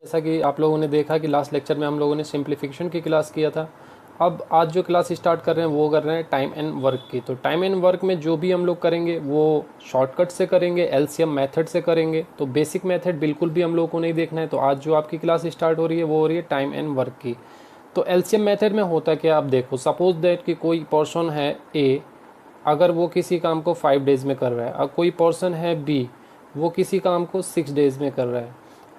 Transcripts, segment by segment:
जैसा कि आप लोगों ने देखा कि लास्ट लेक्चर में हम लोगों ने सिंप्लीफिकेशन की क्लास किया था। अब आज जो क्लास स्टार्ट कर रहे हैं वो कर रहे हैं टाइम एंड वर्क की। तो टाइम एंड वर्क में जो भी हम लोग करेंगे वो शॉर्टकट से करेंगे, एलसीएम मेथड से करेंगे। तो बेसिक मेथड बिल्कुल भी हम लोगों को नहीं देखना है। तो आज जो आपकी क्लास स्टार्ट हो रही है वो हो रही है टाइम एंड वर्क की। तो एलसीएम मेथड में होता क्या, आप देखो, सपोज दैट कि कोई पर्सन है ए, अगर वो किसी काम को 5 डेज़ में कर रहा है। अब कोई पर्सन है बी, वो किसी काम को 6 डेज़ में कर रहा है।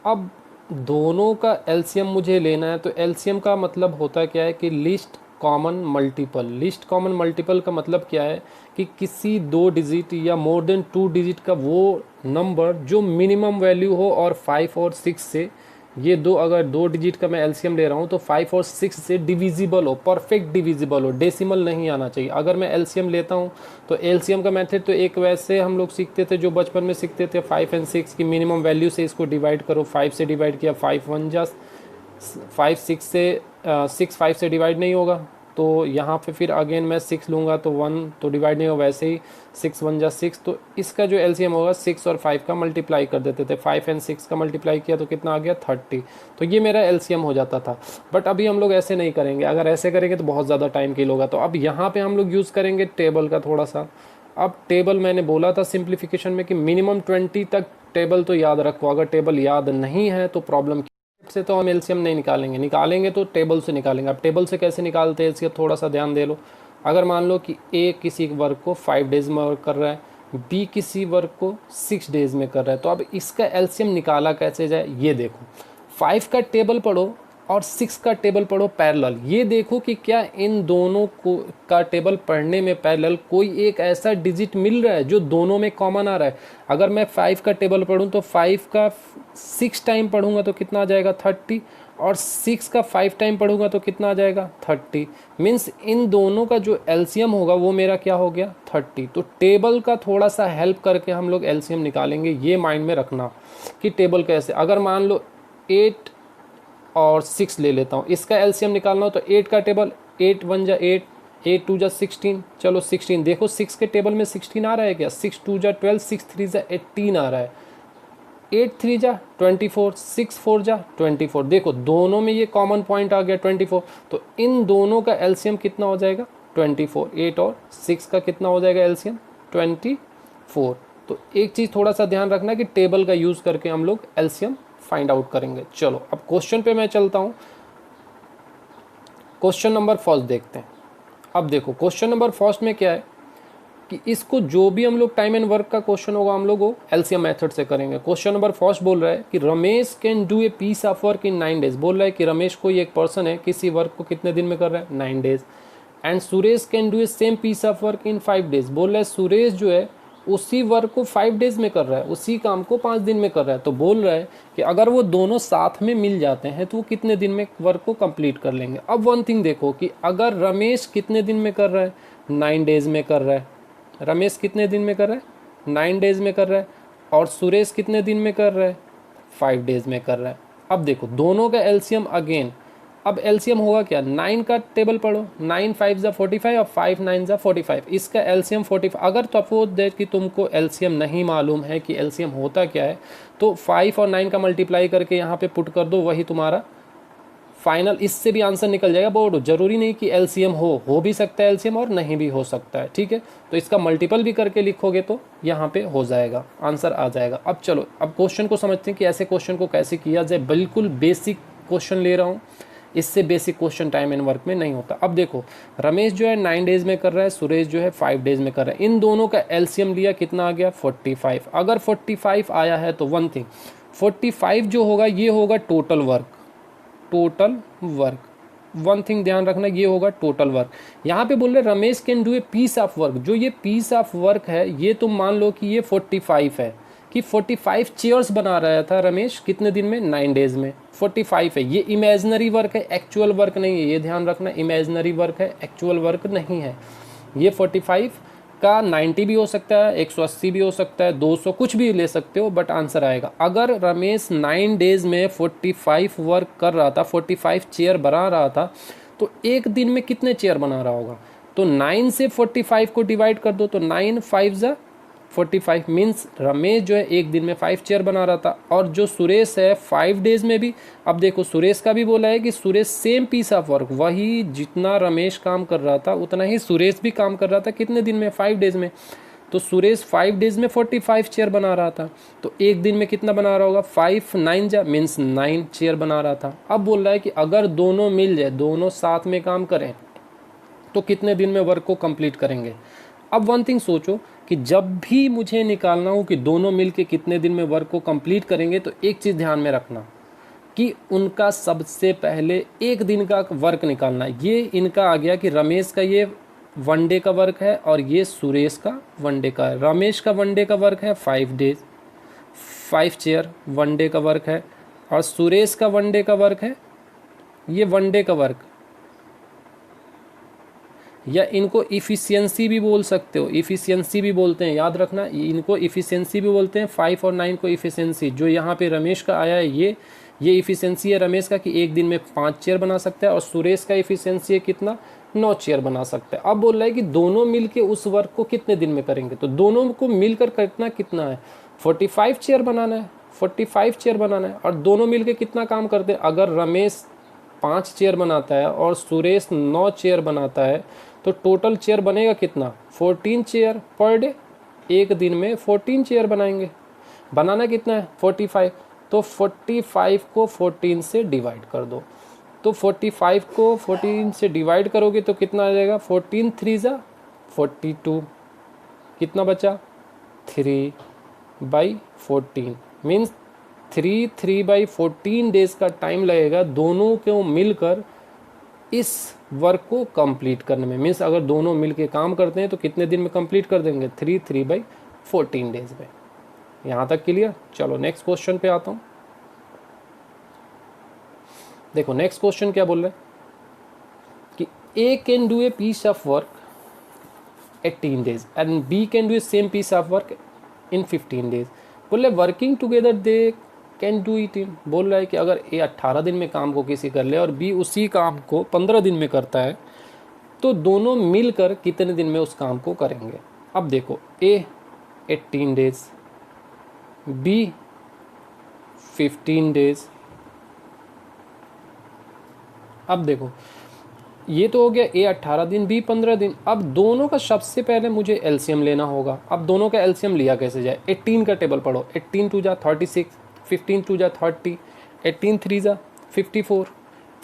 अब दोनों का एलसीएम मुझे लेना है। तो एलसीएम का मतलब होता क्या है कि list common multiple. List common multiple का मतलब क्या है कि किसी 2 डिजिट या मोर देन 2 डिजिट का वो नंबर जो मिनिमम वैल्यू हो और 5 और 6 से, ये दो, अगर 2 डिजिट का मैं एलसीएम ले रहा हूँ तो 5 और 6 से डिविजिबल हो, परफेक्ट डिविजिबल हो, डेसिमल नहीं आना चाहिए। अगर मैं एलसीएम लेता हूँ तो एलसीएम का मेथड तो एक वैसे हम लोग सीखते थे जो बचपन में सीखते थे, 5 और 6 की मिनिमम वैल्यू से इसको डिवाइड करो। 5 से डिवाइड किया, 5 1 जा 5, 6 से 6 5 से डिवाइड नहीं होगा, तो यहाँ पे फिर अगेन मैं 6 लूँगा तो 1 तो डिवाइड नहीं होगा। वैसे ही 6 1 जा 6, तो इसका जो एलसीएम होगा 6 और 5 का मल्टीप्लाई कर देते थे। 5 और 6 का मल्टीप्लाई किया तो कितना आ गया, 30। तो ये मेरा एलसीएम हो जाता था। बट अभी हम लोग ऐसे नहीं करेंगे। अगर ऐसे करेंगे तो बहुत ज़्यादा टाइम किल होगा। तो अब यहाँ पे हम लोग यूज़ करेंगे टेबल का थोड़ा सा। अब टेबल मैंने बोला था सिंप्लीफिकेशन में कि मिनिमम 20 तक टेबल तो याद रखो। अगर टेबल याद नहीं है तो प्रॉब्लम से तो हम एलसीएम नहीं निकालेंगे। निकालेंगे तो टेबल से निकालेंगे। अब टेबल से कैसे निकालते हैं इसका थोड़ा सा ध्यान दे लो। अगर मान लो कि ए किसी वर्क को 5 डेज़ में वर्क कर रहा है, बी किसी वर्क को 6 डेज़ में कर रहा है, तो अब इसका एलसीएम निकाला कैसे जाए ये देखो। 5 का टेबल पढ़ो और 6 का टेबल पढ़ो पैरेलल। ये देखो कि क्या इन दोनों को का टेबल पढ़ने में पैरेलल कोई एक ऐसा डिजिट मिल रहा है जो दोनों में कॉमन आ रहा है। अगर मैं 5 का टेबल पढ़ूं तो 5 का 6 टाइम पढ़ूंगा तो कितना आ जाएगा, 30। और 6 का 5 टाइम पढ़ूंगा तो कितना आ जाएगा, 30। मीन्स इन दोनों का जो एलसीएम होगा वो मेरा क्या हो गया, 30। तो टेबल का थोड़ा सा हेल्प करके हम लोग एलसीएम निकालेंगे। ये माइंड में रखना कि टेबल कैसे। अगर मान लो 8 और 6 ले लेता हूँ, इसका एलसीएम निकालना हो तो 8 का टेबल, 8 1 जा 8, 8 2 जा 16। चलो 16 देखो, 6 के टेबल में 16 आ रहा है क्या, 6 2 जा 12, 6 3 जा 18 आ रहा है, 8 3 जा 24, 6 4 जा 24। देखो दोनों में ये कॉमन पॉइंट आ गया 24। तो इन दोनों का एलसीएम कितना हो जाएगा, 24। 8 और 6 का कितना हो जाएगा एलसीएम, 24। तो एक चीज़ थोड़ा सा ध्यान रखना कि टेबल का यूज़ करके हम लोग एलसीएम फाइंड आउट करेंगे। चलो अब क्वेश्चन पे मैं चलता हूँ। क्वेश्चन नंबर फर्स्ट देखते हैं। अब देखो क्वेश्चन नंबर फर्स्ट में क्या है कि इसको जो भी हम लोग टाइम एंड वर्क का क्वेश्चन होगा हम लोग वो एलसीएम मेथड से करेंगे। क्वेश्चन नंबर फर्स्ट बोल रहा है कि Ramesh can do a piece of work in 9 days. बोल रहा है कि रमेश कोई एक पर्सन है, किसी वर्क को कितने दिन में कर रहा है, 9 days. And Suresh can do a same piece of work in 5 days. बोल रहा है सुरेश जो है उसी वर्क को 5 डेज में कर रहा है, उसी काम को 5 दिन में कर रहा है। तो बोल रहा है कि अगर वो दोनों साथ में मिल जाते हैं तो वो कितने दिन में वर्क को कंप्लीट कर लेंगे। अब वन थिंग देखो कि अगर रमेश कितने दिन में कर रहा है, 9 डेज में कर रहा है। रमेश कितने दिन में कर रहा है, 9 डेज में कर रहा है। और सुरेश कितने दिन में कर रहा है, 5 डेज में कर रहा है। अब देखो दोनों का एलसीएम अगेन, अब एलसीएम होगा क्या, 9 का टेबल पढ़ो, 9 5 जा 45 और 5 9 जा 45। इसका एलसीएम 45। अगर सपोज दैट कि तुमको एलसीएम नहीं मालूम है कि एलसीएम होता क्या है, तो 5 और 9 का मल्टीप्लाई करके यहाँ पे पुट कर दो, वही तुम्हारा फाइनल। इससे भी आंसर निकल जाएगा। बोर्ड जरूरी नहीं कि एलसीएम हो भी सकता है एलसीएम और नहीं भी हो सकता है, ठीक है। तो इसका मल्टीपल भी करके लिखोगे तो यहाँ पे हो जाएगा, आंसर आ जाएगा। अब चलो अब क्वेश्चन को समझते हैं कि ऐसे क्वेश्चन को कैसे किया जाए। बिल्कुल बेसिक क्वेश्चन ले रहा हूँ, इससे basic question time and work में नहीं होता। अब देखो रमेश जो है 9 डेज में कर रहा है, सुरेश जो है 5 डेज में कर रहा है। इन दोनों का एलसीएम लिया, कितना आ गया, 45। अगर 45 आया है तो वन थिंग, 45 जो होगा ये होगा total work. Total work, one thing ध्यान रखना, ये होगा टोटल वर्क। यहाँ पे बोल रहे Ramesh can do a piece of work. जो ये पीस ऑफ वर्क है ये तुम मान लो कि ये 45 है, कि 45 चेयर्स बना रहा था रमेश कितने दिन में, 9 डेज में। 45 है, ये इमेजिनरी वर्क है, एक्चुअल वर्क नहीं है, ये ध्यान रखना। इमेजिनरी वर्क है, एक्चुअल वर्क नहीं है। ये 45 का 90 भी हो सकता है, 180 भी हो सकता है, 200 कुछ भी ले सकते हो, बट आंसर आएगा। अगर रमेश 9 डेज में 45 वर्क कर रहा था, 45 चेयर बना रहा था, तो एक दिन में कितने चेयर बना रहा होगा। तो 9 से 45 को डिवाइड कर दो, तो 9 5 जा 45 मीन्स रमेश जो है एक दिन में 5 चेयर बना रहा था, और जो सुरेश है 5 डेज में भी। अब देखो सुरेश का भी बोला है कि Suresh same piece of work, वही जितना रमेश काम कर रहा था उतना ही सुरेश भी काम कर रहा था, कितने दिन में, 5 डेज में। तो सुरेश 5 डेज में 45 चेयर बना रहा था, तो एक दिन में कितना बना रहा होगा, 5 9 जा मीन्स 9 चेयर बना रहा था। अब बोल रहा है कि अगर दोनों मिल जाए, दोनों साथ में काम करें तो कितने दिन में वर्क को कंप्लीट करेंगे। अब वन थिंग सोचो कि जब भी मुझे निकालना हो कि दोनों मिलके कितने दिन में वर्क को कंप्लीट करेंगे, तो एक चीज़ ध्यान में रखना कि उनका सबसे पहले एक दिन का वर्क निकालना। ये इनका आ गया कि रमेश का ये 1 डे का वर्क है और ये सुरेश का 1 डे का है। रमेश का 1 डे का वर्क है 5 डेज, 5 चेयर 1 डे का वर्क है, और सुरेश का 1 डे का वर्क है ये 1 डे का वर्क, या इनको इफ़िशियंसी भी बोल सकते हो, इफ़िशियंसी भी बोलते हैं, याद रखना इनको इफ़िशियंसी भी बोलते हैं। 5 और 9 को इफ़िशियंसी, जो यहाँ पे रमेश का आया है ये इफ़िशियंसी है रमेश का कि एक दिन में 5 चेयर बना सकता है, और सुरेश का इफ़िशियंसी है कितना, 9 चेयर बना सकता है। अब बोल रहा है कि दोनों मिल के उस वर्क को कितने दिन में करेंगे, तो दोनों को मिलकर करना कितना है, 45 चेयर बनाना है, 45 चेयर बनाना है। और दोनों मिल के कितना काम करते हैं, अगर रमेश 5 चेयर बनाता है और सुरेश 9 चेयर बनाता है, तो टोटल चेयर बनेगा कितना, 14 चेयर पर डे। एक दिन में 14 चेयर बनाएंगे। बनाना कितना है, 45, तो 45 को 14 से डिवाइड कर दो। तो 45 को 14 से डिवाइड करोगे तो कितना आ जाएगा, 14 3 जा 42, कितना बचा, 3/14 मीन्स 3/14 डेज का टाइम लगेगा दोनों को मिलकर इस वर्क को कंप्लीट करने में। मीन्स अगर दोनों मिलके काम करते हैं तो कितने दिन में कंप्लीट कर देंगे, 3/14 डेज में। यहाँ तक क्लियर। चलो नेक्स्ट क्वेश्चन पे आता हूँ। देखो नेक्स्ट क्वेश्चन क्या बोल रहे हैं कि A can do a piece of work 18 days and B can do a same piece of work in 15 days। बोल रहे working together they can do it in. बोल रहा है कि अगर ए 18 दिन में काम को किसी कर ले और बी उसी काम को 15 दिन में करता है, तो दोनों मिलकर कितने दिन में उस काम को करेंगे। अब देखो ए 18 days, बी 15 days। अब देखो ये तो हो गया ए 18 दिन बी 15 दिन। अब दोनों का सबसे पहले मुझे एलसीएम लेना होगा। अब दोनों का एलसीएम लिया कैसे जाए, 18 का टेबल पढ़ो, 18 2 जा 36, 15 2 जा 30, 18 3 जा 54,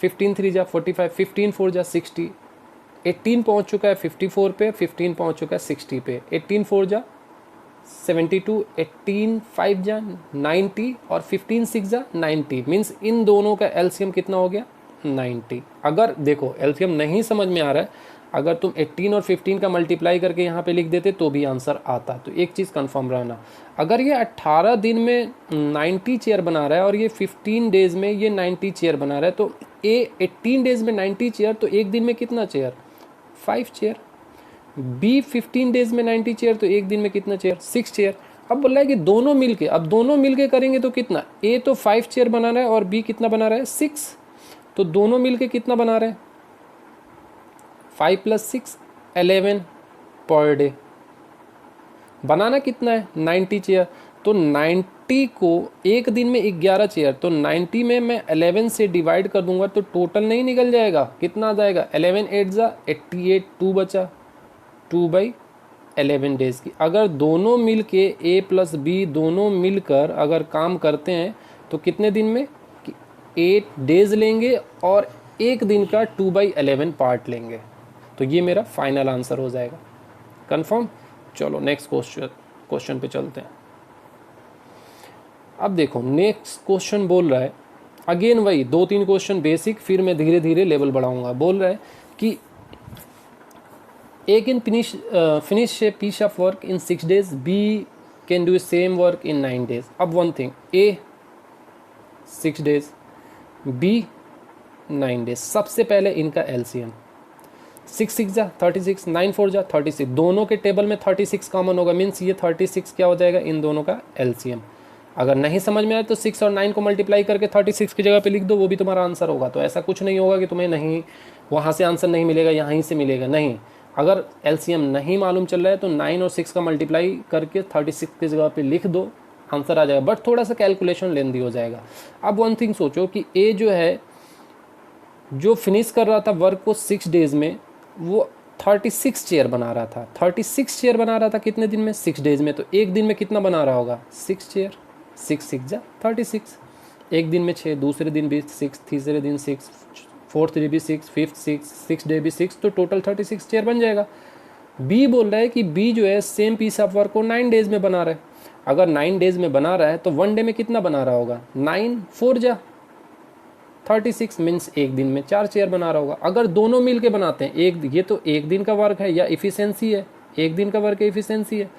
15 3 जा 45, 15 4 जा 60। 18 पहुंच चुका है 54 पे, 15 पहुंच चुका है 60 पे। 18 4 जा 72, 18 5 जा 90 और 15 6 जा 90। मीन्स इन दोनों का एलसीएम कितना हो गया, 90। अगर देखो एलसीएम नहीं समझ में आ रहा है, अगर तुम 18 और 15 का मल्टीप्लाई करके यहाँ पे लिख देते तो भी आंसर आता। तो एक चीज़ कंफर्म रहना, अगर ये 18 दिन में 90 चेयर बना रहा है और ये 15 डेज में ये 90 चेयर बना रहा है, तो ए 18 डेज में 90 चेयर, तो एक दिन में कितना चेयर, 5 चेयर। बी 15 डेज में 90 चेयर, तो एक दिन में कितना चेयर, 6 चेयर। अब बोल रहा है कि दोनों मिलके, अब दोनों मिलके करेंगे तो कितना, ए तो 5 चेयर बना रहा है और बी कितना बना रहा है, 6। तो दोनों मिलके कितना बना रहे हैं, 5 + 6 11 पर डे। बनाना कितना है, 90 चेयर। तो 90 को एक दिन में 11 चेयर, तो 90 में मैं 11 से डिवाइड कर दूंगा तो टोटल नहीं निकल जाएगा, कितना आ जाएगा, 11 8 जा 88, 2 बचा, 2/11 डेज की। अगर दोनों मिलके ए प्लस बी दोनों मिलकर अगर काम करते हैं तो कितने दिन में, 8 डेज लेंगे और एक दिन का 2/11 पार्ट लेंगे। तो ये मेरा फाइनल आंसर हो जाएगा। कंफर्म। चलो नेक्स्ट क्वेश्चन पे चलते हैं। अब देखो नेक्स्ट क्वेश्चन बोल रहा है, अगेन वही 2-3 क्वेश्चन बेसिक, फिर मैं धीरे धीरे लेवल बढ़ाऊंगा। बोल रहा है कि A can finish a piece of work in 6 days, B can do same work in 9 days। अब one thing, A 6 days, B 9 days। सबसे पहले इनका एलसीएम, 6 6 जा 36, 9 4 जा 36। दोनों के टेबल में 36 कॉमन होगा, मीन्स ये 36 क्या हो जाएगा, इन दोनों का एलसीएम। अगर नहीं समझ में आए तो 6 और 9 को मल्टीप्लाई करके 36 की जगह पे लिख दो, वो भी तुम्हारा आंसर होगा। तो ऐसा कुछ नहीं होगा कि तुम्हें नहीं वहाँ से आंसर नहीं मिलेगा, यहाँ ही से मिलेगा, नहीं। अगर एलसीएम नहीं मालूम चल रहा है तो 9 और 6 का मल्टीप्लाई करके 36 की जगह पे लिख दो, आंसर आ जाएगा, बट थोड़ा सा कैलकुलेशन लेंदी हो जाएगा। अब वन थिंग सोचो कि ए जो है, जो फिनिश कर रहा था वर्क को 6 डेज में, वो 36 चेयर बना रहा था। 36 चेयर बना रहा था कितने दिन में? 6 डेज में। तो एक दिन में कितना बना रहा होगा? 6 चेयर। 6 6 जा 36। एक दिन में 6, दूसरे दिन भी 6, तीसरे दिन 6, फोर्थ डे भी 6, फिफ्थ 6 डे भी 6, तो टोटल 36 चेयर बन जाएगा। बी बोल रहा है कि बी जो है सेम पीस ऑफ वर्क को 9 डेज में बना रहा है। अगर 9 डेज में बना रहा है तो 1 डे में कितना बना रहा होगा? 9 4 जा 36, मीन्स एक दिन में 4 चेयर बना रहा होगा। अगर दोनों मिल के बनाते हैं, एक ये तो एक दिन का वर्क है या इफ़िशेंसी है, एक दिन का वर्क है, इफ़िशेंसी है।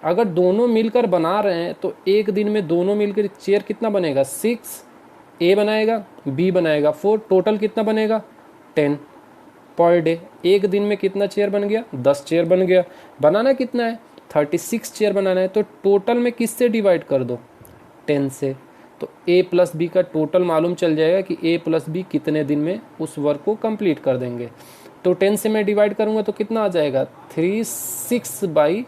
अगर दोनों मिलकर बना रहे हैं तो एक दिन में दोनों मिलकर चेयर कितना बनेगा? 6, ए बनाएगा, बी बनाएगा 4, टोटल कितना बनेगा? 10 पर डे। एक दिन में कितना चेयर बन गया? 10 चेयर बन गया। बनाना कितना है? 36 चेयर बनाना है, तो टोटल में किससे डिवाइड कर दो? 10 से। तो ए प्लस बी का टोटल मालूम चल जाएगा कि ए प्लस बी कितने दिन में उस वर्क को कंप्लीट कर देंगे। तो 10 से मैं डिवाइड करूँगा तो कितना आ जाएगा? 3/6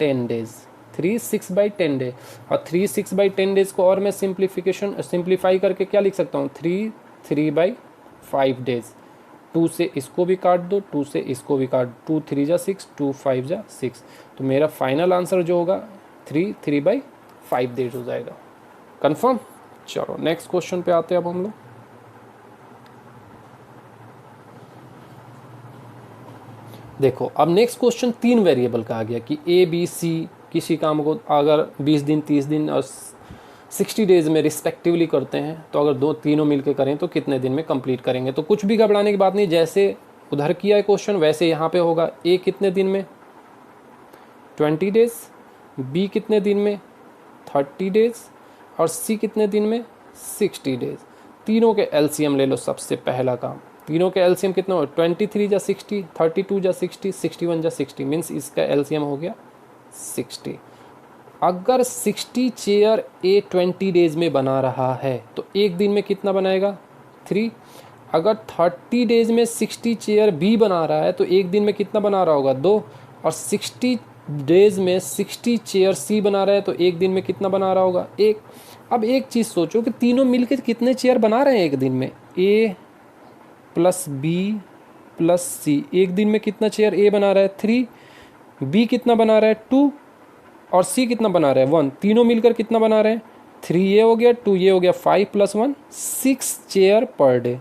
डेज। 3/6 डे। और 3/6 डेज को और मैं सिंप्लीफाई करके क्या लिख सकता हूँ? 3/5 डेज। 2 से इसको भी काट दो, 2 से इसको भी काट, 2 3 जा 6, 2 5 जा 6। तो मेरा फाइनल आंसर जो होगा 3/5 डेज हो जाएगा। कंफर्म? चलो नेक्स्ट क्वेश्चन पे आते हैं अब हम लोग। देखो अब नेक्स्ट क्वेश्चन 3 वेरिएबल का आ गया कि ए बी सी किसी काम को अगर 20 दिन 30 दिन और 60 डेज में रिस्पेक्टिवली करते हैं तो अगर तीनों मिलकर करें तो कितने दिन में कंप्लीट करेंगे। तो कुछ भी घबराने की बात नहीं, जैसे उधर किया है क्वेश्चन वैसे यहाँ पे होगा। ए कितने दिन में? 20 डेज। बी कितने दिन में? 30 डेज। और सी कितने दिन में? 60 डेज। तीनों के एलसीएम ले लो। सबसे पहला काम, तीनों के एलसीएम कितना हो? 23 जा 60, 32 जा 60, 61 जा 60, मीन्स इसका एलसीएम हो गया 60। अगर 60 चेयर ए 20 डेज में बना रहा है तो एक दिन में कितना बनाएगा? 3। अगर 30 डेज में 60 चेयर बी बना रहा है तो एक दिन में कितना बना रहा होगा? 2। और 60 डेज में 60 चेयर सी बना रहा है तो एक दिन में कितना बना रहा होगा? 1। अब एक चीज़ सोचो कि तीनों मिलकर कितने चेयर बना रहे हैं एक दिन में? ए प्लस बी प्लस सी। एक दिन में कितना चेयर ए बना रहा है? 3। बी कितना बना रहा है? 2। और सी कितना बना रहा है? 1। तीनों मिलकर कितना बना रहे हैं? 3 ये हो गया, 2 ये हो गया, 5 + 1 6 chair per day.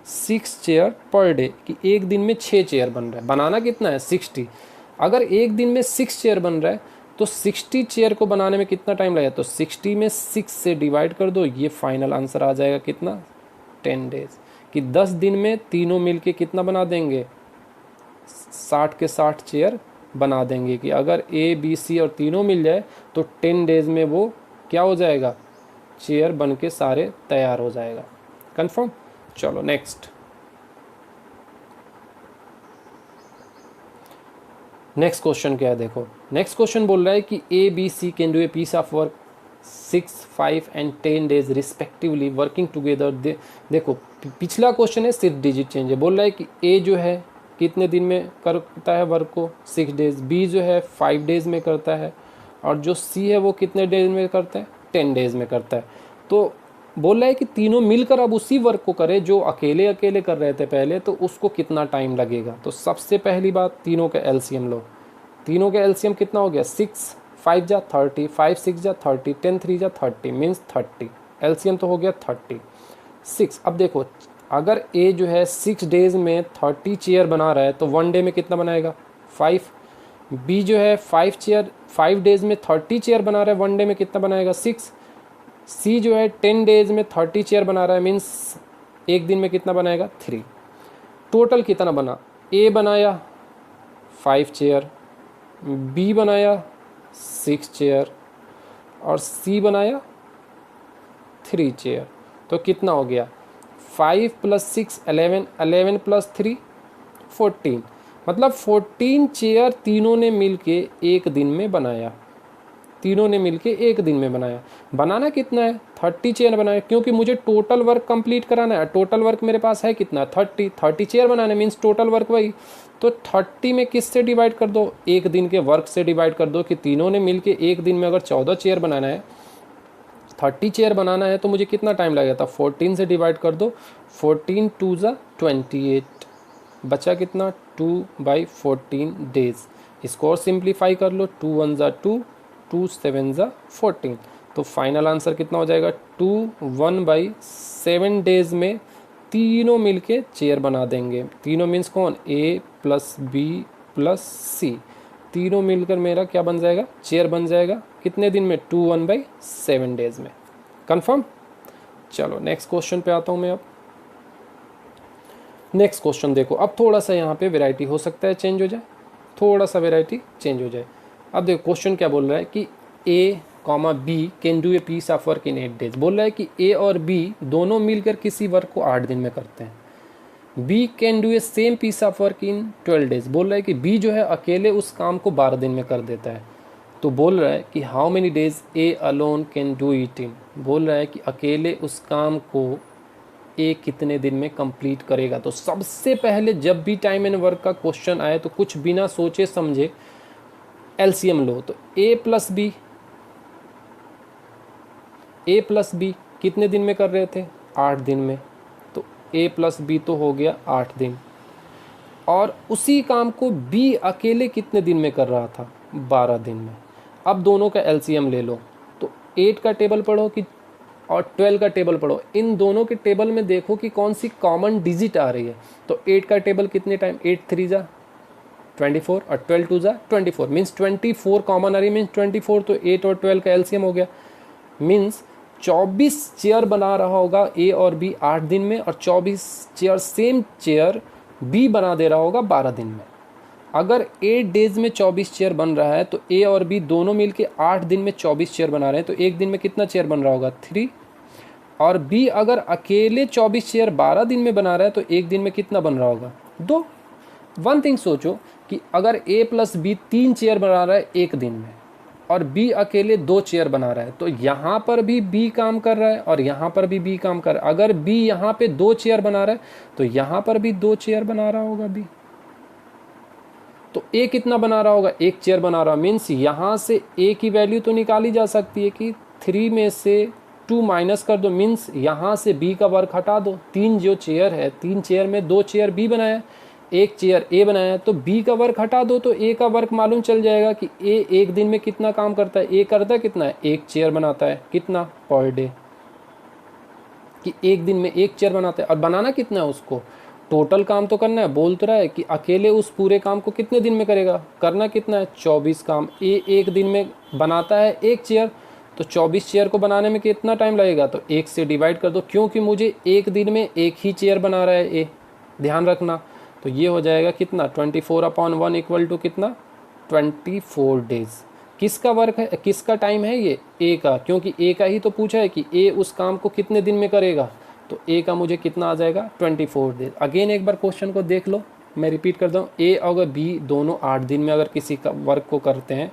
6 chair per day कि एक दिन में 6 चेयर बन रहा है। बनाना कितना है? 60। अगर एक दिन में 6 चेयर बन रहा है तो 60 चेयर को बनाने में कितना टाइम लगेगा? तो 60 में 6 से डिवाइड कर दो, ये फाइनल आंसर आ जाएगा कितना? 10 डेज। कि 10 दिन में तीनों मिलके कितना बना देंगे? 60 के 60 चेयर बना देंगे। कि अगर ए बी सी और तीनों मिल जाए तो 10 डेज में वो क्या हो जाएगा? चेयर बन के सारे तैयार हो जाएगा। कंफर्म? चलो नेक्स्ट क्वेश्चन क्या है देखो। नेक्स्ट क्वेश्चन बोल रहा है कि A B C can do a piece of work 6, 5 and 10 days respectively working together. देखो पिछला क्वेश्चन है सिर्फ डिजिट चेंज है। बोल रहा है कि ए जो है कितने दिन में करता है वर्क को? 6 डेज। बी जो है 5 डेज में करता है। और जो सी है वो कितने डेज में करता है? 10 डेज में करता है। तो बोल रहा है कि तीनों मिलकर अब उसी वर्क को करे जो अकेले अकेले कर रहे थे पहले, तो उसको कितना टाइम लगेगा। तो सबसे पहली बात तीनों का एलसीएम लो। तीनों का एलसीएम कितना हो गया? 6 5 जा 30, 5 6 जा 30, 10 3 जा 30, मीन्स 30। एलसीएम तो हो गया 36। अब देखो अगर ए जो है 6 डेज में 30 चेयर बना रहा है तो 1 डे में कितना बनाएगा? 5। बी जो है 5 डेज में 30 चेयर बना रहा है, 1 डे में कितना बनाएगा? 6। सी जो है 10 डेज में 30 चेयर बना रहा है, मीन्स एक दिन में कितना बनाएगा? 3। टोटल कितना बना? ए बनाया 5 चेयर, बी बनाया 6 चेयर और सी बनाया 3 चेयर। तो कितना हो गया? 5 + 6 11, 11 + 3 14। मतलब 14 चेयर तीनों ने मिलके एक दिन में बनाया। तीनों ने मिलके एक दिन में बनाया। बनाना कितना है? 30 चेयर बनाया, क्योंकि मुझे टोटल वर्क कंप्लीट कराना है। टोटल वर्क मेरे पास है कितना? 30 चेयर बनाना मीन्स टोटल वर्क वही। तो 30 में किससे डिवाइड कर दो, एक दिन के वर्क से डिवाइड कर दो कि तीनों ने मिलके एक दिन में अगर 14 चेयर बनाना है, 30 चेयर बनाना है तो मुझे कितना टाइम लगेगा था, 14 से डिवाइड कर दो, 14 2 ज़ा 28, बचा कितना 2/14 डेज। इसको और सिंप्लीफाई कर लो, 2 1 ज़ा 2, 2 7 ज़ा 14, तो फाइनल आंसर कितना हो जाएगा 2 1/7 डेज में तीनों मिलके चेयर बना देंगे। तीनों मीन्स कौन, A plus B plus C, तीनों मिलकर मेरा क्या बन जाएगा, चेयर बन जाएगा। कितने दिन में, 2 1/7 डेज में। कंफर्म। चलो नेक्स्ट क्वेश्चन पे आता हूँ मैं अब। नेक्स्ट क्वेश्चन देखो, अब थोड़ा सा यहाँ पे वैरायटी हो सकता है चेंज हो जाए, थोड़ा सा वैरायटी चेंज हो जाए। अब देखो क्वेश्चन क्या बोल रहा है कि A, B can do a piece of work in 8 days. बोल रहा है कि A और B दोनों मिलकर किसी वर्क को 8 दिन में करते हैं। B can do a same piece of work in 12 days. बोल रहा है कि B जो है अकेले उस काम को 12 दिन में कर देता है। तो बोल रहा है कि how many days A alone can do it in. बोल रहा है कि अकेले उस काम को A कितने दिन में कंप्लीट करेगा। तो सबसे पहले जब भी टाइम एंड वर्क का क्वेश्चन आए तो कुछ बिना सोचे समझे एलसीएम लो। तो A प्लस बी कितने दिन में कर रहे थे, 8 दिन में। तो A प्लस बी तो हो गया 8 दिन, और उसी काम को B अकेले कितने दिन में कर रहा था, 12 दिन में। अब दोनों का एलसीएम ले लो। तो 8 का टेबल पढ़ो कि और 12 का टेबल पढ़ो, इन दोनों के टेबल में देखो कि कौन सी कॉमन डिजिट आ रही है। तो 8 का टेबल कितने टाइम, 8 3 ज़ा 24 और 12 2 ज़ा 24, मीन्स 24 कॉमन आ रही है, मीन्स 24। तो 8 और 12 का एलसीएम हो गया, मीन्स 24 चेयर बना रहा होगा A और B 8 दिन में, और 24 चेयर सेम चेयर B बना दे रहा होगा 12 दिन में। अगर 8 डेज में 24 चेयर बन रहा है तो A और B दोनों मिलके 8 दिन में 24 चेयर बना रहे हैं, तो एक दिन में कितना चेयर बन रहा होगा, 3। और B अगर अकेले 24 चेयर 12 दिन में बना रहा है तो एक दिन में कितना बन रहा होगा, 2। वन थिंग सोचो कि अगर A प्लस B 3 चेयर बना रहा है एक दिन में, और B अकेले 2 चेयर बना रहा है, तो यहाँ पर भी B काम कर रहा है और यहाँ पर भी B काम कर रहा है। अगर B यहाँ पे 2 चेयर बना रहा है तो यहाँ पर भी 2 चेयर बना रहा होगा B। तो A कितना बना रहा होगा, 1 चेयर बना रहा, मीन्स यहाँ से A की वैल्यू तो निकाली जा सकती है कि 3 में से 2 माइनस कर दो, मीन्स यहाँ से B का वर्क हटा दो। 3 जो चेयर है, 3 चेयर में 2 चेयर B बनाया, 1 चेयर A बनाया, तो B का वर्क हटा दो तो A का वर्क मालूम चल जाएगा कि A एक दिन में कितना काम करता है। A करता कितना है, 1 चेयर बनाता है, कितना पर डे, कि एक दिन में 1 चेयर बनाता है। और बनाना कितना है उसको, टोटल काम तो करना है। बोल तो रहा है कि अकेले उस पूरे काम को कितने दिन में करेगा, करना कितना है, 24 काम। A एक दिन में बनाता है 1 चेयर, तो 24 चेयर को बनाने में कितना टाइम लगेगा, तो 1 से डिवाइड कर दो, क्योंकि मुझे एक दिन में 1 ही चेयर बना रहा है A, ध्यान रखना। तो ये हो जाएगा कितना, 24/1 इक्वल टू कितना, 24 डेज। किसका वर्क है, किसका टाइम है ये, A का, क्योंकि A का ही तो पूछा है कि A उस काम को कितने दिन में करेगा। तो A का मुझे कितना आ जाएगा, 24 डेज। अगेन एक बार क्वेश्चन को देख लो, मैं रिपीट करता हूँ। A और B दोनों 8 दिन में अगर किसी का वर्क को करते हैं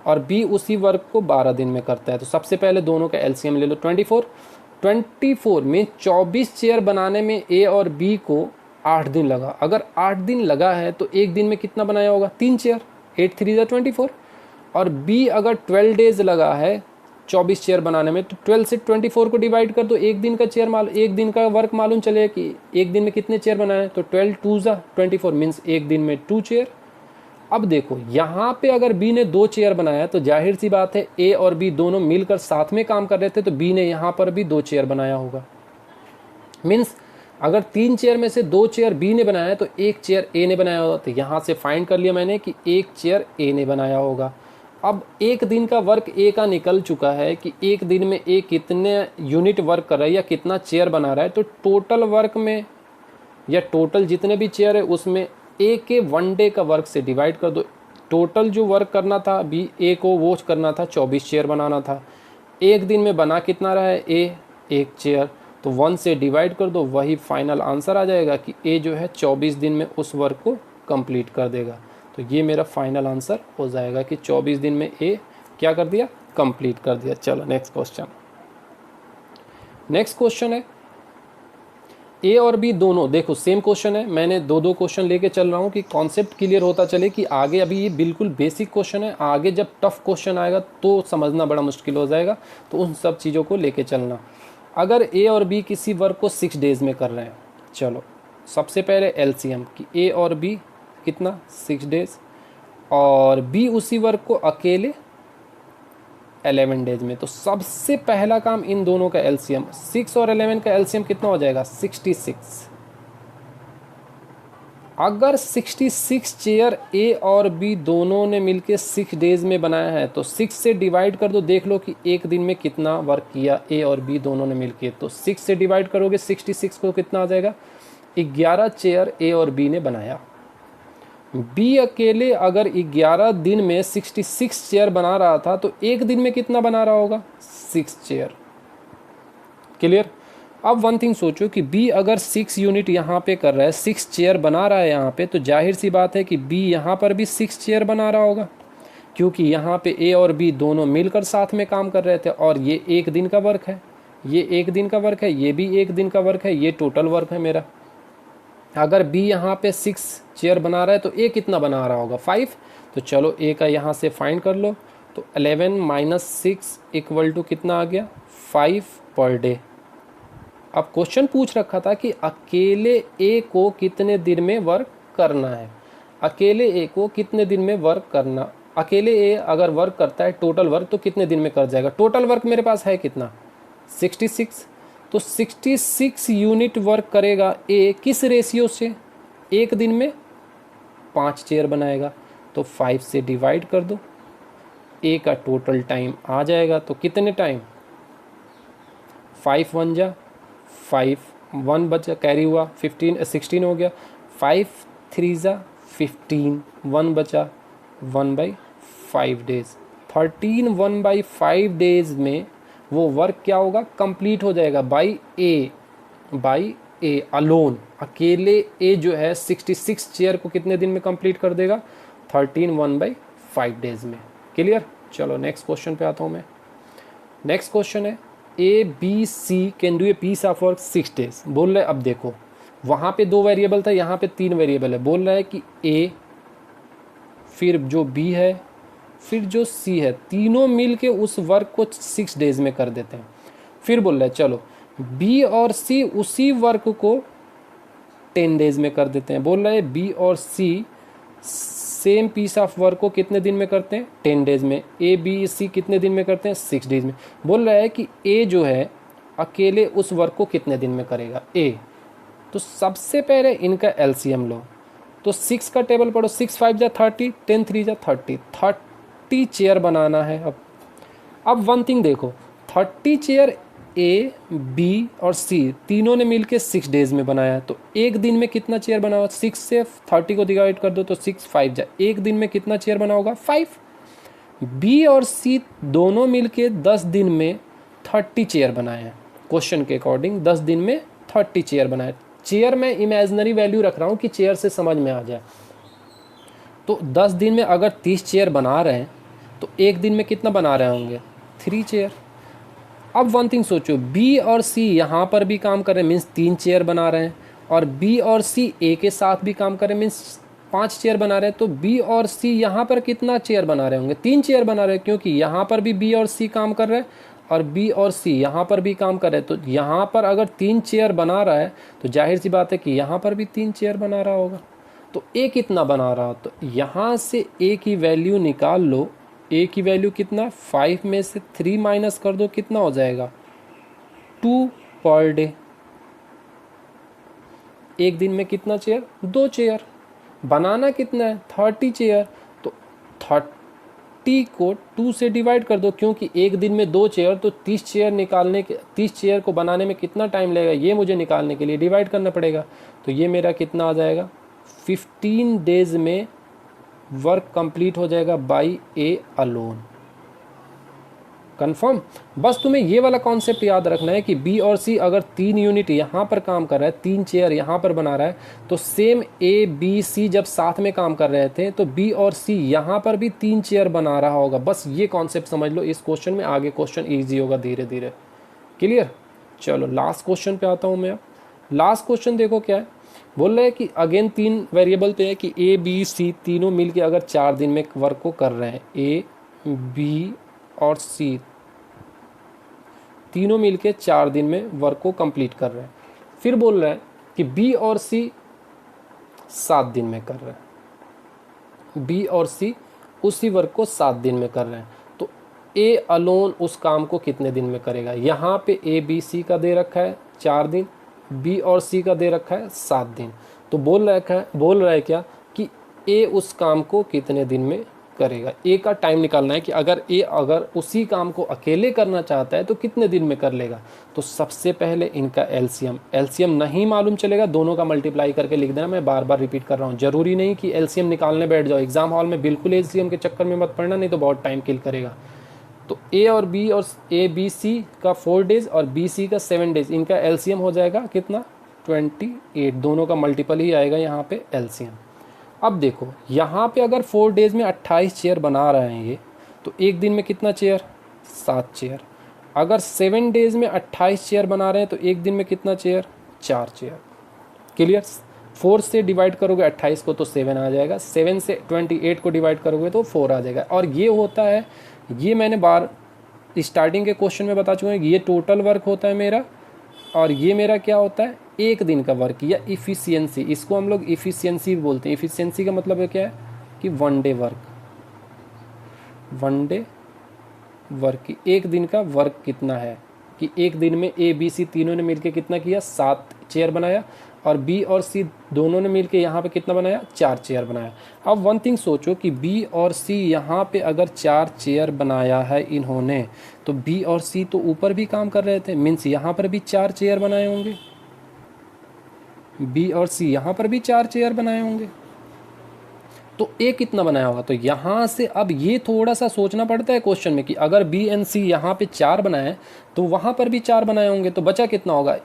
और B उसी वर्क को 12 दिन में करता है, तो सबसे पहले दोनों का एलसीएम ले लो, 24 में 24 चेयर बनाने में A और B को 8 दिन लगा। अगर 8 दिन लगा है तो एक दिन में कितना बनाया होगा, 3 चेयर, 8 3 ज़ा 24। और B अगर 12 डेज लगा है 24 चेयर बनाने में, तो 12 से 24 को डिवाइड कर दो, एक दिन का एक दिन का वर्क मालूम चलेगा कि एक दिन में कितने चेयर बनाए। तो 12 2 ज़ा 24, मीन्स एक दिन में 2 चेयर। अब देखो यहाँ पे अगर B ने 2 चेयर बनाया तो जाहिर सी बात है A और B दोनों मिलकर साथ में काम कर रहे थे, तो B ने यहाँ पर भी 2 चेयर बनाया होगा। मीन्स अगर 3 चेयर में से 2 चेयर B ने बनाया है तो 1 चेयर A ने बनाया होगा। तो यहाँ से फाइंड कर लिया मैंने कि 1 चेयर A ने बनाया होगा। अब एक दिन का वर्क A का निकल चुका है कि एक दिन में A कितने यूनिट वर्क कर रहा है या कितना चेयर बना रहा है। तो टोटल वर्क में या टोटल जितने भी चेयर है उसमें A के 1 डे का वर्क से डिवाइड कर दो। टोटल जो वर्क करना था B A को वो करना था 24 चेयर बनाना था। एक दिन में बना कितना रहा है A, 1 चेयर, तो 1 से डिवाइड कर दो, वही फाइनल आंसर आ जाएगा कि A जो है 24 दिन में उस वर्क को कंप्लीट कर देगा। तो ये मेरा फाइनल आंसर हो जाएगा कि 24 दिन में A क्या कर दिया, कंप्लीट कर दिया। चलो नेक्स्ट क्वेश्चन है ए और बी दोनों देखो सेम क्वेश्चन है, मैंने दो दो क्वेश्चन लेके चल रहा हूँ कि कॉन्सेप्ट क्लियर होता चले कि आगे अभी ये बिल्कुल बेसिक क्वेश्चन है, आगे जब टफ क्वेश्चन आएगा तो समझना बड़ा मुश्किल हो जाएगा, तो उन सब चीज़ों को लेके चलना। अगर ए और बी किसी वर्क को 6 डेज में कर रहे हैं, चलो सबसे पहले एलसीएम कि ए और बी कितना 6 डेज, और बी उसी वर्क को अकेले 11 डेज में। तो सबसे पहला काम इन दोनों का एलसीएम, 6 और 11 का एलसीएम कितना हो जाएगा 66। अगर 66 चेयर ए और बी दोनों ने मिलके 6 डेज में बनाया है तो 6 से डिवाइड कर दो, देख लो कि एक दिन में कितना वर्क किया ए और बी दोनों ने मिलके। तो 6 से डिवाइड करोगे 66 को कितना आ जाएगा 11 चेयर ए और बी ने बनाया। बी अकेले अगर 11 दिन में 66 चेयर बना रहा था तो एक दिन में कितना बना रहा होगा 6 चेयर। क्लियर। अब वन थिंग सोचो कि बी अगर 6 यूनिट यहाँ पे कर रहा है, 6 चेयर बना रहा है यहाँ पे, तो जाहिर सी बात है कि बी यहाँ पर भी 6 चेयर बना रहा होगा, क्योंकि यहाँ पे ए और बी दोनों मिलकर साथ में काम कर रहे थे और ये एक दिन का वर्क है, ये एक दिन का वर्क है, ये भी एक दिन का वर्क है, ये टोटल वर्क है मेरा। अगर बी यहाँ पे 6 चेयर बना रहा है तो ए कितना बना रहा होगा 5। तो चलो ए का यहाँ से फाइंड कर लो, तो 11 - 6 इक्वल टू कितना आ गया 5 पर डे। अब क्वेश्चन पूछ रखा था कि अकेले ए को कितने दिन में वर्क करना है, अकेले ए को कितने दिन में वर्क करना, अकेले ए अगर वर्क करता है टोटल वर्क तो कितने दिन में कर जाएगा। टोटल वर्क मेरे पास है कितना 66, तो 66 यूनिट वर्क करेगा ए किस रेशियो से, एक दिन में 5 चेयर बनाएगा, तो 5 से डिवाइड कर दो, ए का टोटल टाइम आ जाएगा। तो कितने टाइम 5 1 जा 5, 1 बचा कैरी हुआ 16 हो गया, 5 3 जा 15, 1 बचा 1/5 डेज, 13 1/5 डेज में वो वर्क क्या होगा कंप्लीट हो जाएगा बाई ए अलोन। अकेले ए जो है 66 चेयर को कितने दिन में कंप्लीट कर देगा 13 1/5 डेज में। क्लियर। चलो नेक्स्ट क्वेश्चन पे आता हूँ मैं। नेक्स्ट क्वेश्चन है A B C can do a piece of work 6 days. बोल रहा है, अब देखो वहाँ पे 2 वेरिएबल था, यहाँ पे 3 वेरिएबल है। बोल रहा है कि ए फिर जो बी है फिर जो सी है, तीनों मिल के उस वर्क को 6 डेज में कर देते हैं। फिर बोल रहा है चलो बी और सी उसी वर्क को 10 डेज में कर देते हैं। बोल रहा है बी और सी सेम पीस ऑफ वर्क को कितने दिन में करते हैं 10 डेज में, ए बी सी कितने दिन में करते हैं 6 डेज में। बोल रहा है कि ए जो है अकेले उस वर्क को कितने दिन में करेगा ए। तो सबसे पहले इनका एलसीएम लो, तो 6 का टेबल पढ़ो, 6 5 जा 30, 10 3 जा 30 चेयर बनाना है। अब वन थिंग देखो 30 चेयर ए बी और सी तीनों ने मिलके 6 डेज में बनाया, तो एक दिन में कितना चेयर बना होगा 6 से 30 को डिवाइड कर दो तो 6 5 जा, एक दिन में कितना चेयर बना होगा 5। बी और सी दोनों मिलके 10 दिन में 30 चेयर बनाए हैं। क्वेश्चन के अकॉर्डिंग 10 दिन में 30 चेयर बनाए। चेयर में इमेजिनरी वैल्यू रख रहा हूँ कि चेयर से समझ में आ जाए। तो 10 दिन में अगर 30 चेयर बना रहे हैं तो एक दिन में कितना बना रहे होंगे 3 चेयर। अब वन थिंग सोचो बी और सी यहाँ पर भी काम कर रहे हैं मीन्स 3 चेयर बना रहे हैं, और बी और सी ए के साथ भी काम कर रहे हैं मीन्स 5 चेयर बना रहे हैं। तो बी और सी यहाँ पर कितना चेयर बना रहे होंगे 3 चेयर बना रहे हैं, क्योंकि यहाँ पर भी बी और सी काम कर रहे हैं और बी और सी यहाँ पर भी काम कर रहे हैं। तो यहाँ पर अगर 3 चेयर बना रहा है तो जाहिर सी बात है कि यहाँ पर भी 3 चेयर बना रहा होगा। तो ए कितना बना रहा, तो यहाँ से ए की वैल्यू निकाल लो। ए की वैल्यू कितना 5 में से 3 माइनस कर दो, कितना हो जाएगा 2 पर डे। एक दिन में कितना चेयर 2 चेयर बनाना कितना है 30 चेयर, तो 30 को 2 से डिवाइड कर दो, क्योंकि एक दिन में 2 चेयर, तो 30 चेयर निकालने के 30 चेयर को बनाने में कितना टाइम लगेगा ये मुझे निकालने के लिए डिवाइड करना पड़ेगा। तो ये मेरा कितना आ जाएगा 15 डेज में वर्क कंप्लीट हो जाएगा बाई ए अलोन। कंफर्म। बस तुम्हें ये वाला कॉन्सेप्ट याद रखना है कि बी और सी अगर 3 यूनिट यहाँ पर काम कर रहा है, 3 चेयर यहाँ पर बना रहा है, तो सेम ए बी सी जब साथ में काम कर रहे थे तो बी और सी यहाँ पर भी 3 चेयर बना रहा होगा। बस ये कॉन्सेप्ट समझ लो इस क्वेश्चन में, आगे क्वेश्चन ईजी होगा धीरे धीरे। क्लियर। चलो लास्ट क्वेश्चन पे आता हूँ मैं। लास्ट क्वेश्चन देखो क्या है, बोल रहे हैं कि अगेन 3 वेरिएबल पे है कि ए बी सी तीनों मिलके अगर 4 दिन में वर्क को कर रहे हैं, ए बी और सी तीनों मिलके 4 दिन में वर्क को कंप्लीट कर रहे हैं। फिर बोल रहे हैं कि बी और सी 7 दिन में कर रहे हैं, बी और सी उसी वर्क को 7 दिन में कर रहे हैं, तो ए अलोन उस काम को कितने दिन में करेगा। यहाँ पे ए बी सी का दे रखा है 4 दिन, बी और सी का दे रखा है 7 दिन। तो बोल रहा है क्या कि ए उस काम को कितने दिन में करेगा। ए का टाइम निकालना है कि अगर उसी काम को अकेले करना चाहता है तो कितने दिन में कर लेगा। तो सबसे पहले इनका एलसीएम नहीं मालूम चलेगा, दोनों का मल्टीप्लाई करके लिख देना। मैं बार बार रिपीट कर रहा हूँ, जरूरी नहीं कि एलसीएम निकालने बैठ जाओ एग्जाम हॉल में, बिल्कुल एलसीएम के चक्कर में मत पड़ना, नहीं तो बहुत टाइम किल करेगा। तो ए बी सी का 4 डेज और बी सी का 7 डेज, इनका एलसीएम हो जाएगा कितना 28, दोनों का मल्टीपल ही आएगा यहाँ पे एलसीएम। अब देखो यहाँ पे अगर 4 डेज में 28 चेयर बना रहे हैं ये, तो एक दिन में कितना चेयर 7 चेयर। अगर 7 डेज में 28 चेयर बना रहे हैं तो एक दिन में कितना चेयर 4 चेयर। क्लियर। 4 से डिवाइड करोगे 28 को तो 7 आ जाएगा, 7 से 28 को डिवाइड करोगे तो 4 आ जाएगा। और ये होता है, ये मैंने स्टार्टिंग के क्वेश्चन में बता चुका हूँ, ये टोटल वर्क होता है मेरा, और ये मेरा क्या होता है एक दिन का वर्क या इफ़िशियंसी। इसको हम लोग इफ़िशियंसी बोलते हैं। इफ़िशियंसी का मतलब है क्या है कि 1 डे वर्क की एक दिन का वर्क कितना है, कि एक दिन में ए बी सी तीनों ने मिलके कितना किया 7 चेयर बनाया, और बी और सी दोनों ने मिलके यहाँ पे कितना बनाया 4 चेयर बनाया। अब वन थिंग सोचो कि बी और सी यहाँ पे अगर 4 चेयर बनाया है इन्होंने, तो बी और सी तो ऊपर भी काम कर रहे थे, मीन्स यहाँ पर भी 4 चेयर बनाए होंगे, बी और सी यहाँ पर भी 4 चेयर बनाए होंगे। तो ए कितना बनाया होगा। तो यहाँ से अब ये थोड़ा सा सोचना पड़ता है क्वेश्चन में कि अगर बी एंड सी यहाँ पे 4 बनाए तो वहाँ पर भी 4 बनाए होंगे, तो बचा कितना होगा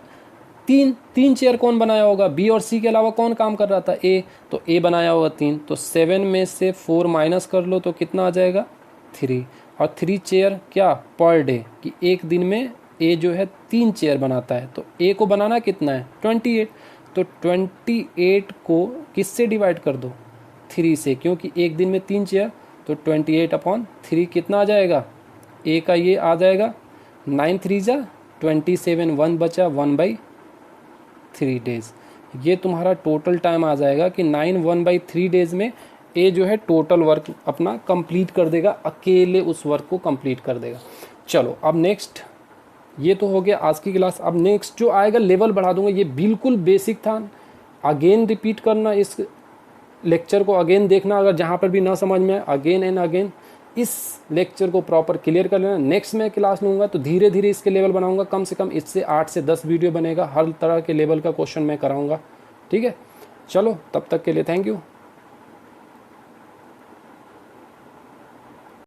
3 चेयर कौन बनाया होगा, बी और सी के अलावा कौन काम कर रहा था ए, तो ए बनाया होगा 3। तो 7 में से 4 माइनस कर लो तो कितना आ जाएगा 3, और 3 चेयर क्या पर डे, कि एक दिन में ए जो है 3 चेयर बनाता है, तो ए को बनाना कितना है 28। तो 28 को किससे डिवाइड कर दो 3 से, क्योंकि एक दिन में 3 चेयर, तो 28/3 कितना आ जाएगा ए का ये आ जाएगा 9 3 जा 27, 1 बचा 1/3 डेज। ये तुम्हारा टोटल टाइम आ जाएगा कि 9 1/3 डेज में ए जो है टोटल वर्क अपना कंप्लीट कर देगा, अकेले उस वर्क को कंप्लीट कर देगा। चलो अब नेक्स्ट, ये तो हो गया आज की क्लास। अब नेक्स्ट जो आएगा लेवल बढ़ा दूंगा, ये बिल्कुल बेसिक था, अगेन रिपीट करना, इस लेक्चर को अगेन देखना, अगर जहाँ पर भी ना समझ में आए अगेन एंड अगेन इस लेक्चर को प्रॉपर क्लियर कर लेना। नेक्स्ट मैं क्लास लूँगा तो धीरे धीरे इसके लेवल बनाऊंगा, कम से कम इससे 8 से 10 वीडियो बनेगा, हर तरह के लेवल का क्वेश्चन मैं कराऊंगा। ठीक है, चलो तब तक के लिए थैंक यू।